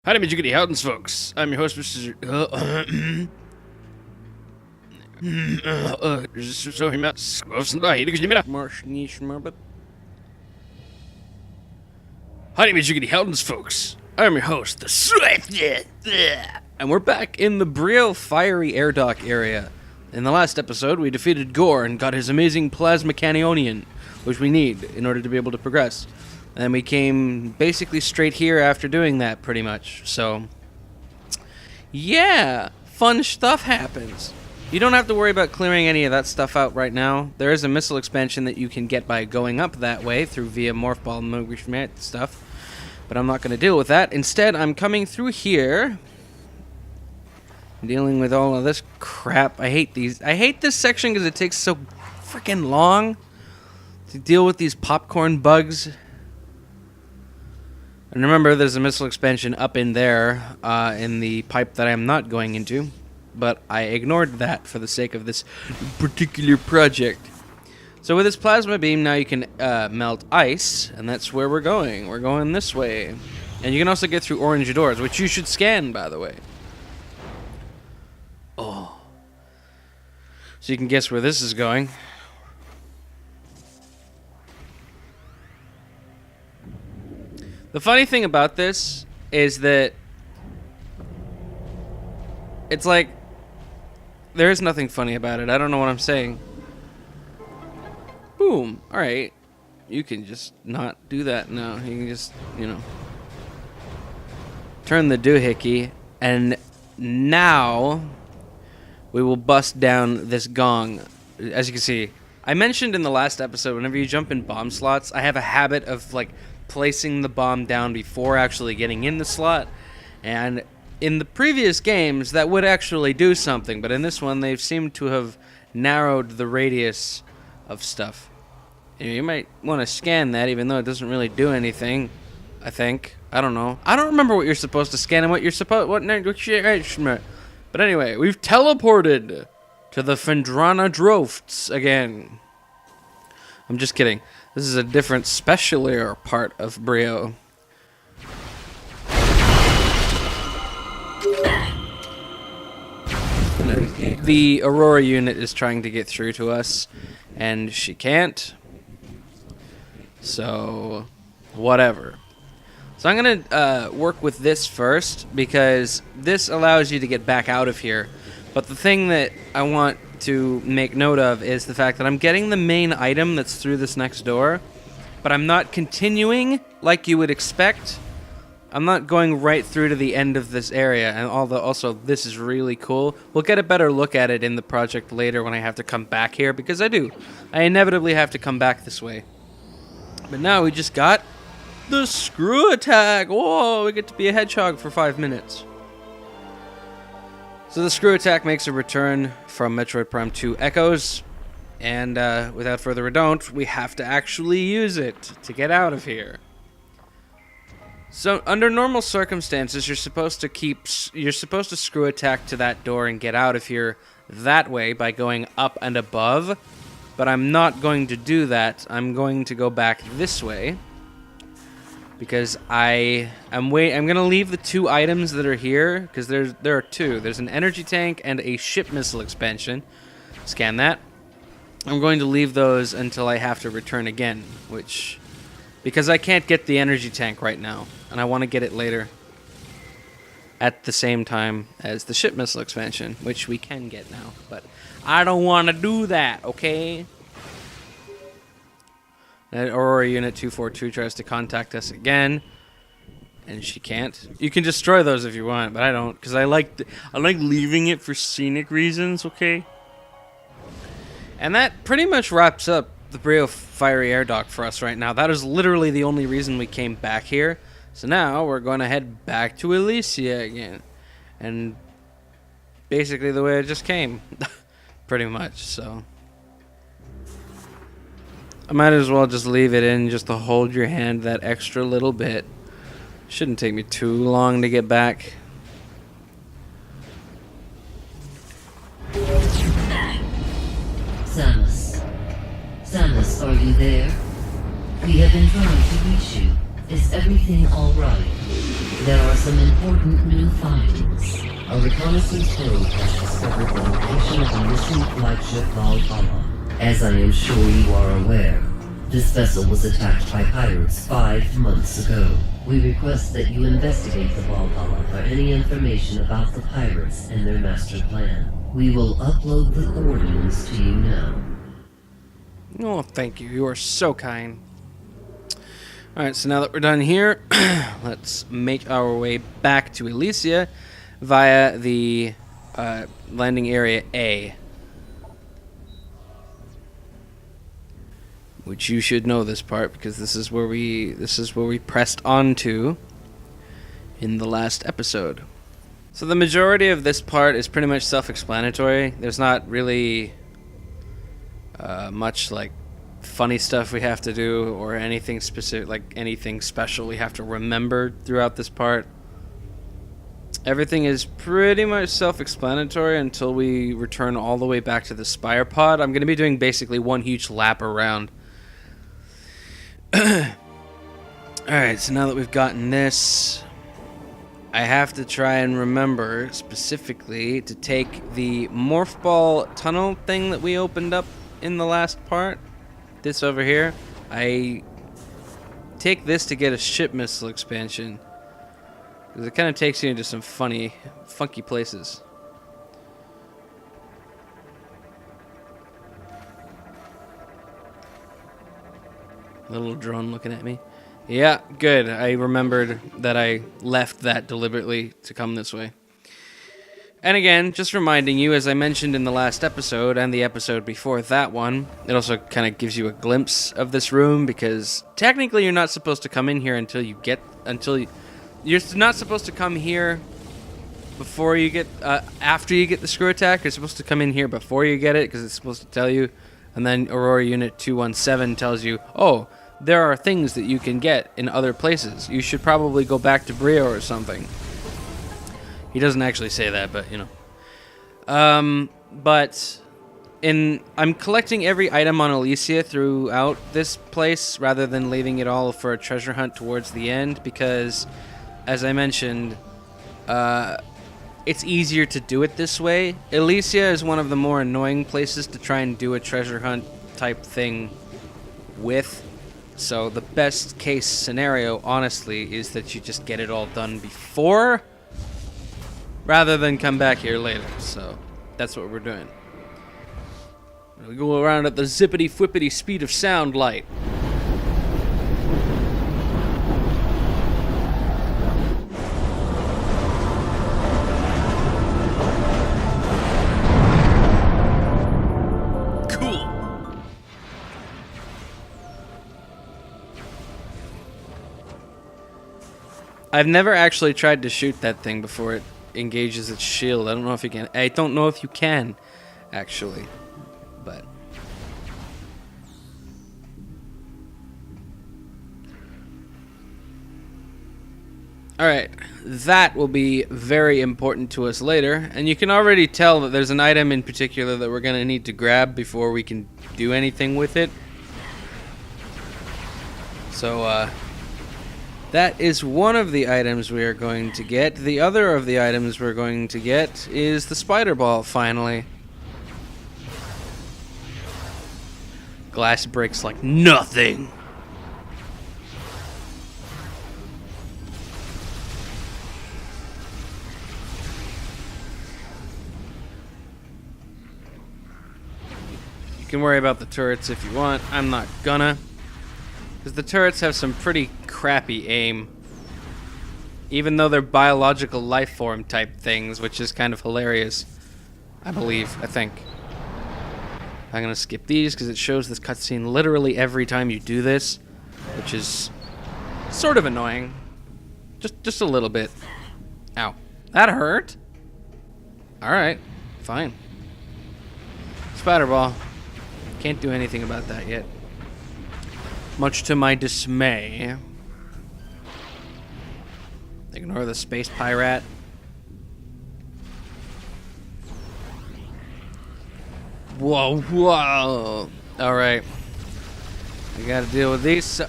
Howdy, Majigity Howdens, folks. I'm your host, Mr. So him out. Howdy, Majigity Howdens, folks. I'm your host, the Swift. And we're back in the VIII fiery air dock area. In the last episode, we defeated Gore and got his amazing plasma canionian, which we need in order to be able to progress. And we came basically straight here after doing that, pretty much. So, yeah, fun stuff happens. You don't have to worry about clearing any of that stuff out right now. There is a missile expansion that you can get by going up that way through via Morph Ball and stuff. But I'm not going to deal with that. Instead, I'm coming through here, dealing with all of this crap. I hate this section because it takes so freaking long to deal with these popcorn bugs. And remember, there's a missile expansion up in there, in the pipe that I'm not going into. But I ignored that for the sake of this particular project. So with this plasma beam, now you can melt ice, and that's where we're going. We're going this way. And you can also get through orange doors, which you should scan, by the way. Oh. So you can guess where this is going. The funny thing about this is that it's like there is nothing funny about it. I don't know what I'm saying. Boom. All right. You can just not do that now. You can just, turn the doohickey, and now we will bust down this gong. As you can see, I mentioned in the last episode, whenever you jump in bomb slots, I have a habit of placing the bomb down before actually getting in the slot. And in the previous games, that would actually do something, but in this one, they seem to have narrowed the radius of stuff. You might want to scan that, even though it doesn't really do anything, I think. I don't know. I don't remember what you're supposed to scan and what you're supposed... But anyway, we've teleported to the Fendrana Drofts again. I'm just kidding. This is a different specialer part of VIII. The Aurora unit is trying to get through to us, and she can't. So, whatever. So I'm going to work with this first, because this allows you to get back out of here. But the thing that I want to make note of is the fact that I'm getting the main item that's through this next door, but I'm not continuing like you would expect. I'm not going right through to the end of this area, and also this is really cool. We'll get a better look at it in the project later when I have to come back here, because I inevitably have to come back this way. But now we just got the screw attack. Whoa, we get to be a hedgehog for 5 minutes. So the screw attack makes a return from Metroid Prime 2 Echoes, and without further ado, we have to actually use it to get out of here. So under normal circumstances, you're supposed to screw attack to that door and get out of here that way by going up and above, but I'm not going to do that. I'm going to go back this way, because I'm going to leave the two items that are here, because there are two. There's an energy tank and a ship missile expansion. Scan that. I'm going to leave those until I have to return again, because I can't get the energy tank right now, and I want to get it later at the same time as the ship missile expansion, which we can get now, but I don't want to do that, okay? Aurora Unit 242 tries to contact us again, and she can't. You can destroy those if you want, but I don't, because I like leaving it for scenic reasons, okay? And that pretty much wraps up the VIII fiery air dock for us right now. That is literally the only reason we came back here. So now we're going to head back to Elysia again, and basically the way I just came, pretty much. So I might as well just leave it in just to hold your hand that extra little bit. Shouldn't take me too long to get back. Samus, are you there? We have been trying to reach you Is everything alright? There are some important new findings. A reconnaissance probe has discovered the location of the missing flagship Valhalla. As I am sure you are aware, this vessel was attacked by pirates 5 months ago. We request that you investigate the Valhalla for any information about the pirates and their master plan. We will upload the coordinates to you now. Oh, thank you. You are so kind. Alright, so now that we're done here, let's make our way back to Elysia via the landing area A. Which you should know this part because this is where we pressed onto in the last episode. So the majority of this part is pretty much self-explanatory. There's not really much like funny stuff we have to do or anything specific, like anything special we have to remember throughout this part. Everything is pretty much self-explanatory until we return all the way back to the Spire Pod. I'm going to be doing basically one huge lap around. Alright, so now that we've gotten this, I have to try and remember specifically to take the Morph Ball tunnel thing that we opened up in the last part. This over here. I take this to get a ship missile expansion. Because it kind of takes you into some funky places. Little drone looking at me. Yeah, good. I remembered that I left that deliberately to come this way. And again, just reminding you, as I mentioned in the last episode and the episode before that one, it also kind of gives you a glimpse of this room because technically you're not supposed to come in here you're not supposed to come here before you get, after you get the screw attack. You're supposed to come in here before you get it because it's supposed to tell you. And then Aurora Unit 217 tells you, oh, there are things that you can get in other places. You should probably go back to Brio or something. He doesn't actually say that, but you know. I'm collecting every item on Elysia throughout this place rather than leaving it all for a treasure hunt towards the end because, as I mentioned, it's easier to do it this way. Elysia is one of the more annoying places to try and do a treasure hunt type thing with. So the best case scenario, honestly, is that you just get it all done before rather than come back here later. So that's what we're doing. We go around at the zippity-flippity speed of sound light. I've never actually tried to shoot that thing before it engages its shield. I don't know if you can. I don't know if you can, actually. But alright, that will be very important to us later. And you can already tell that there's an item in particular that we're going to need to grab before we can do anything with it. So, that is one of the items we are going to get. The other of the items we're going to get is the spider ball, finally. Glass breaks like nothing. You can worry about the turrets if you want. I'm not gonna. Because the turrets have some pretty crappy aim. Even though they're biological life form type things, which is kind of hilarious. I think. I'm going to skip these because it shows this cutscene literally every time you do this. Which is sort of annoying. Just a little bit. Ow. That hurt? Alright. Fine. Spider ball. Can't do anything about that yet. Much to my dismay. Ignore the space pirate. Whoa, whoa. Alright. I gotta deal with these.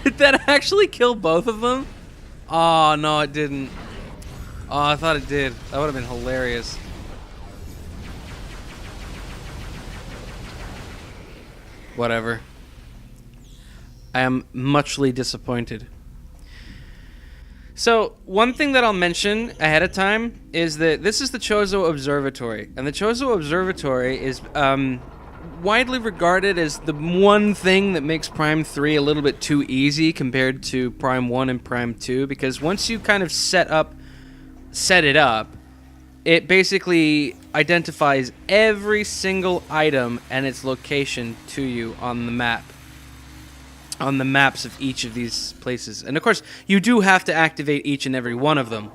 Did that actually kill both of them? Oh, no, it didn't. Oh, I thought it did. That would have been hilarious. Whatever. I am muchly disappointed. So, one thing that I'll mention ahead of time is that this is the Chozo Observatory. And the Chozo Observatory is widely regarded as the one thing that makes Prime 3 a little bit too easy compared to Prime 1 and Prime 2. Because once you kind of set it up, it basically identifies every single item and its location to you on the map. On the maps of each of these places. And of course, you do have to activate each and every one of them.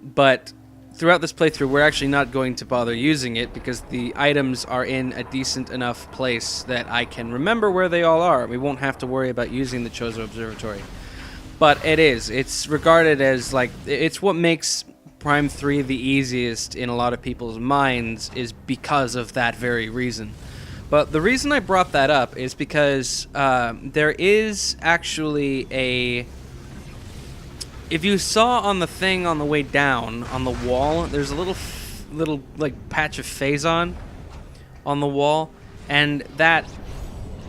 But throughout this playthrough, we're actually not going to bother using it because the items are in a decent enough place that I can remember where they all are. We won't have to worry about using the Chozo Observatory. But it's regarded as like, it's what makes Prime 3 the easiest in a lot of people's minds is because of that very reason. But the reason I brought that up is because there is actually a... If you saw on the thing on the way down, on the wall, there's a little like patch of Phazon on the wall. And that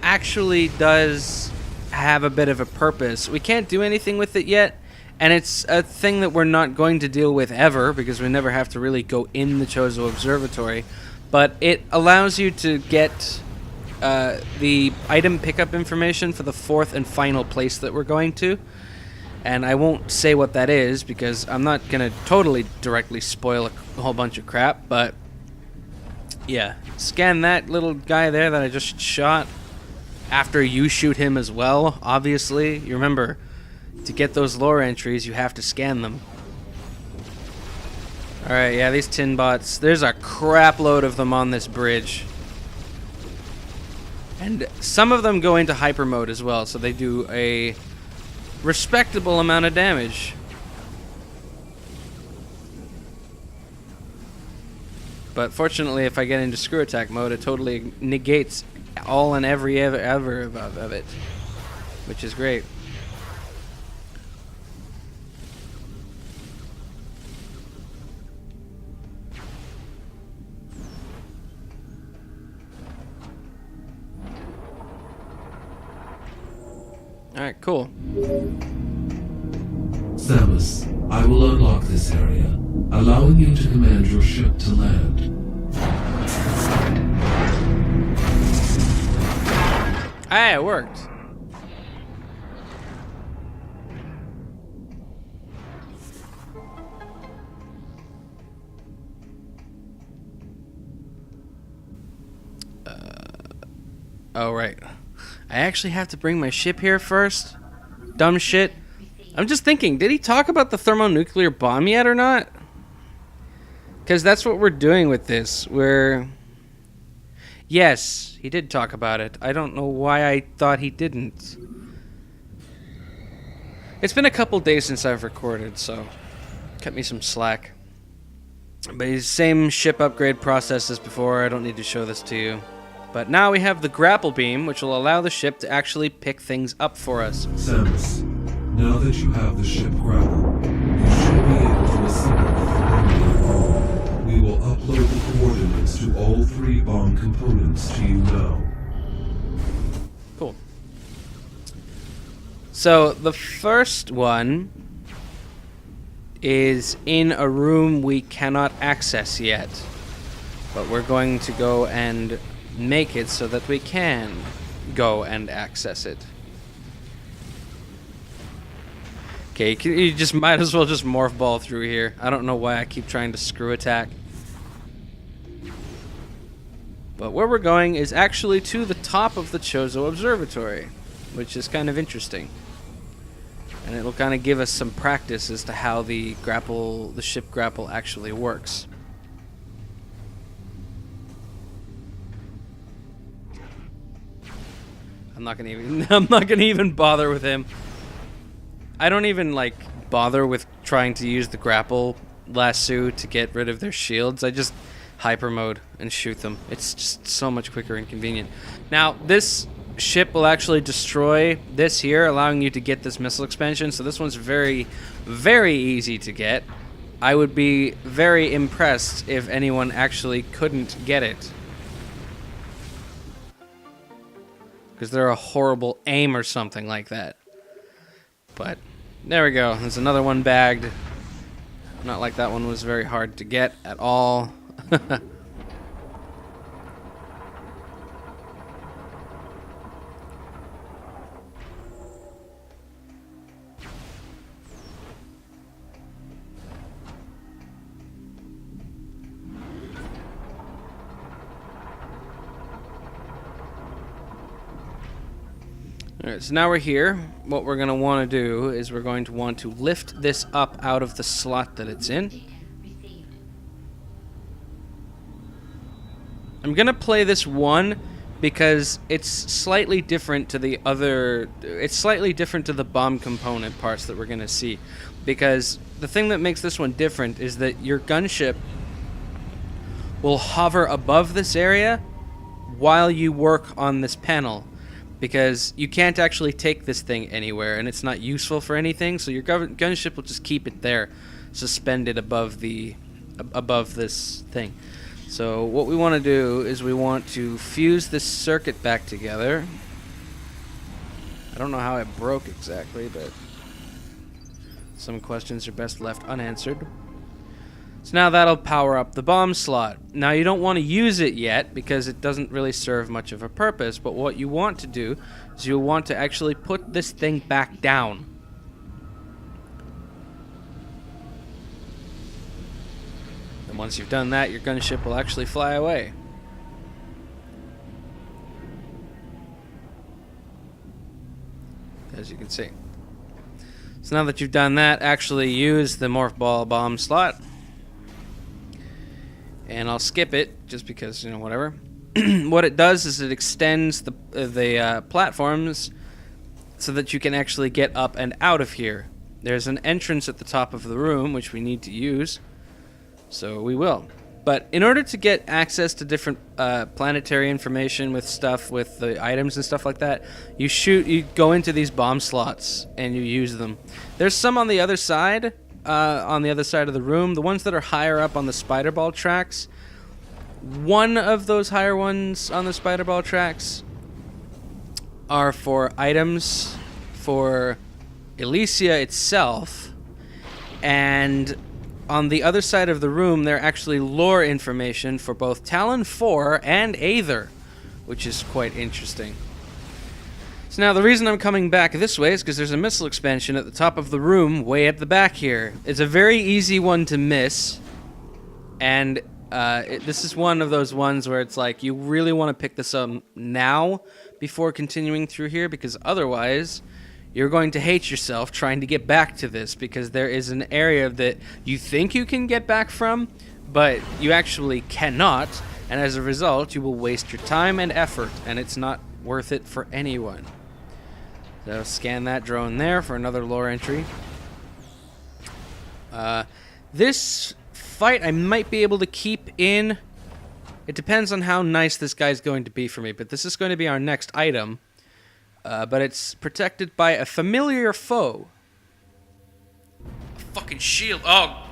actually does have a bit of a purpose. We can't do anything with it yet. And it's a thing that we're not going to deal with ever because we never have to really go in the Chozo Observatory. But it allows you to get the item pickup information for the fourth and final place that we're going to. And I won't say what that is because I'm not going to totally directly spoil a whole bunch of crap. But yeah, scan that little guy there that I just shot after you shoot him as well, obviously. You remember, to get those lore entries, you have to scan them. Alright, yeah, these tin bots. There's a crap load of them on this bridge. And some of them go into hyper mode as well, so they do a respectable amount of damage. But fortunately, if I get into screw attack mode, it totally negates all and every ever of it, which is great. Alright, cool. Samus, I will unlock this area, allowing you to command your ship to land. Hey, it worked. Oh, right. I actually have to bring my ship here first? Dumb shit. I'm just thinking, did he talk about the thermonuclear bomb yet or not? Because that's what we're doing with this. Yes, he did talk about it. I don't know why I thought he didn't. It's been a couple days since I've recorded, so cut me some slack. But it's the same ship upgrade process as before. I don't need to show this to you. But now we have the grapple beam, which will allow the ship to actually pick things up for us. Samus, now that you have the ship grapple, you should be able to assemble the bomb. We will upload the coordinates to all 3 bomb components to you now. Cool. So the first one is in a room we cannot access yet. But we're going to go and make it so that we can go and access it. Okay, you just might as well just morph ball through here. I don't know why I keep trying to screw attack. But where we're going is actually to the top of the Chozo Observatory, which is kind of interesting. And it'll kind of give us some practice as to how the ship grapple actually works. I'm not gonna even bother with him. I don't even bother with trying to use the grapple lasso to get rid of their shields. I just hyper mode and shoot them. It's just so much quicker and convenient. Now, this ship will actually destroy this here, allowing you to get this missile expansion. So this one's very, very easy to get. I would be very impressed if anyone actually couldn't get it. Because they're a horrible aim or something like that. But there we go. There's another one bagged. Not like that one was very hard to get at all. Alright, so now we're here. What we're going to want to do is we're going to want to lift this up out of the slot that it's in. I'm going to play this one because it's slightly different to the other... It's slightly different to the bomb component parts that we're going to see. Because the thing that makes this one different is that your gunship will hover above this area while you work on this panel. Because you can't actually take this thing anywhere, and it's not useful for anything, so your gunship will just keep it there, suspended above this thing. So what we want to do is we want to fuse this circuit back together. I don't know how it broke exactly, but some questions are best left unanswered. So now that'll power up the bomb slot. Now you don't want to use it yet because it doesn't really serve much of a purpose, but what you want to do is you want to actually put this thing back down. And once you've done that, your gunship will actually fly away. As you can see. So now that you've done that, actually use the morph ball bomb slot. And I'll skip it, just because, you know, whatever. What it does is it extends the platforms so that you can actually get up and out of here. There's an entrance at the top of the room, which we need to use. So we will. But in order to get access to different planetary information with stuff, with the items and stuff like that, you go into these bomb slots and you use them. There's some on the other side. On the other side of the room, the ones that are higher up on the spider ball tracks. One of those higher ones on the spider ball tracks are for items for Elysia itself, and on the other side of the room they're actually lore information for both Talon 4 and Aether, which is quite interesting. So now the reason I'm coming back this way is because there's a missile expansion at the top of the room way at the back here. It's a very easy one to miss, and this is one of those ones where it's like you really want to pick this up now before continuing through here, because otherwise you're going to hate yourself trying to get back to this, because there is an area that you think you can get back from, but you actually cannot, and as a result you will waste your time and effort, and it's not worth it for anyone. So scan that drone there for another lore entry. This fight I might be able to keep in. It depends on how nice this guy's going to be for me, but this is going to be our next item. But it's protected by a familiar foe. A fucking shield. Oh!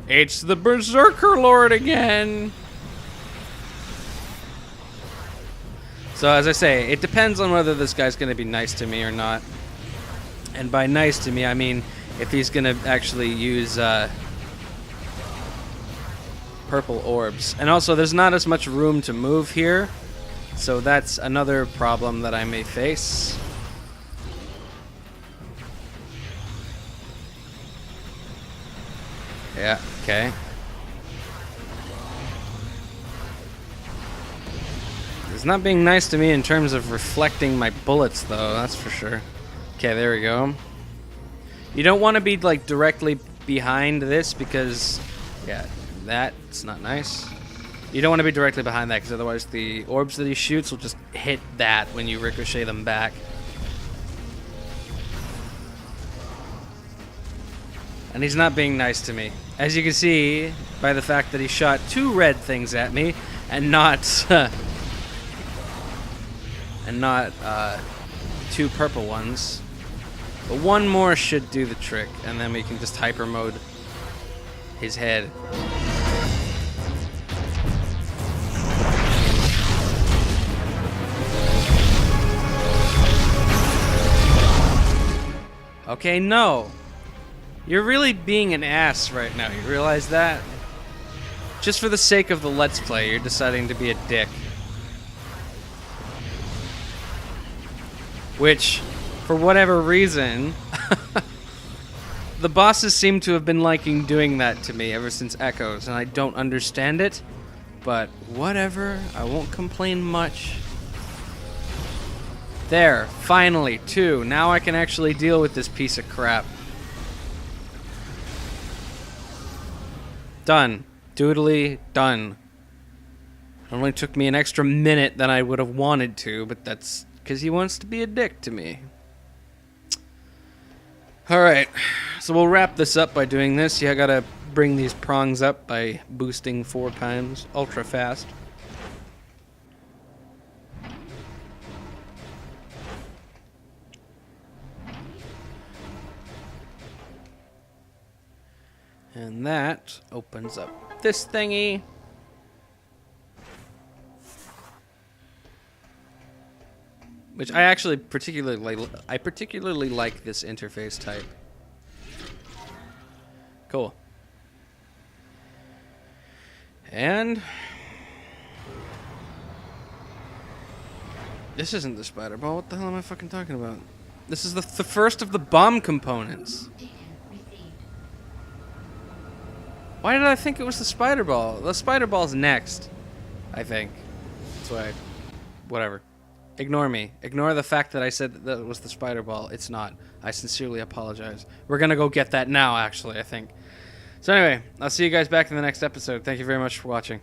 It's the Berserker Lord again! So as I say, it depends on whether this guy's going to be nice to me or not. And by nice to me, I mean if he's going to actually use purple orbs. And also, there's not as much room to move here, so that's another problem that I may face. Yeah, okay. It's not being nice to me in terms of reflecting my bullets, though, that's for sure. Okay, there we go. You don't want to be, like, directly behind this because, yeah, that's not nice. You don't want to be directly behind that because otherwise the orbs that he shoots will just hit that when you ricochet them back. And he's not being nice to me. As you can see by the fact that he shot 2 red things at me and not and not 2 purple ones. But 1 more should do the trick, and then we can just hyper mode his head. Okay, no. You're really being an ass right now. You realize that? Just for the sake of the Let's Play, you're deciding to be a dick. Which, for whatever reason, the bosses seem to have been liking doing that to me ever since Echoes, and I don't understand it. But whatever, I won't complain much. There, finally, 2. Now I can actually deal with this piece of crap. Done. Doodly done. It only took me an extra minute than I would have wanted to, but that's because he wants to be a dick to me. Alright, so we'll wrap this up by doing this. Yeah, I gotta bring these prongs up by boosting 4 times, ultra fast. And that opens up this thingy. Which I actually particularly like this interface type. Cool. And this isn't the spider ball. What the hell am I fucking talking about? This is the first of the bomb components. Why did I think it was the spider ball? The spider ball's next, I think. That's why. Whatever. Ignore me. Ignore the fact that I said that it was the spider ball. It's not. I sincerely apologize. We're gonna go get that now, actually, I think. So anyway, I'll see you guys back in the next episode. Thank you very much for watching.